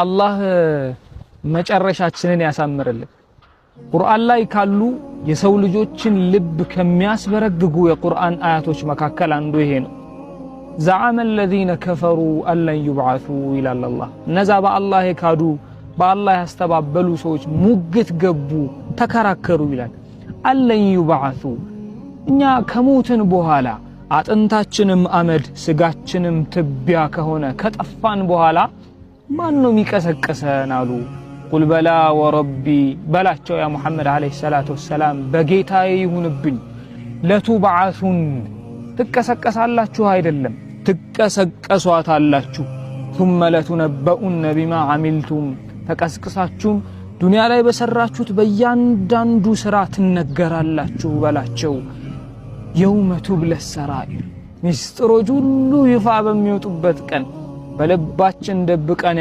አላህ መጨረሻችንን ያሳምርልን። ቁርአን ላይ ካሉ የሰው ልጆችን ልብ ከሚያስበረግጉ የቁርአን አያቶች መካከል አንዱ ይሄ ነው። ዘዐመ الذين كفروا أن لن يبعثوا إلى الله እነዛ በአላህ የካዱ በአላህ ያስተባበሉ ሰዎች ሙግት ገቡ ተከራከሩ ይላል። አለን ይባዓሱ እኛ ከሞትን በኋላ አጥንታችንም አመድ ስጋችንም ትቢያ ከሆነ ከጠፋን በኋላ ማን ነው የሚቀሰቀሰን አሉ። ቁል በላ ወረቢ በላቸው ያ ሙሐመድ አለይሂ ሰላቱ ወሰላም በጌታዬ ይሁንብኝ ለቱብዓሱን ትቀሰቀሳላችሁ አይደለም ትቀሰቀሷታላችሁ ثم لتنبؤن بما عملتم ተቀስቅሳችሁም ዱንያ ላይ በሰራችሁት በእያንዳንዱ ስራ ትነገራላችሁ በላቸው። የውመ ቱብለ ሰራኢር ሚስጥሮች ሁሉ ይፋ በሚወጡበት ቀን በልባችን ደብቀን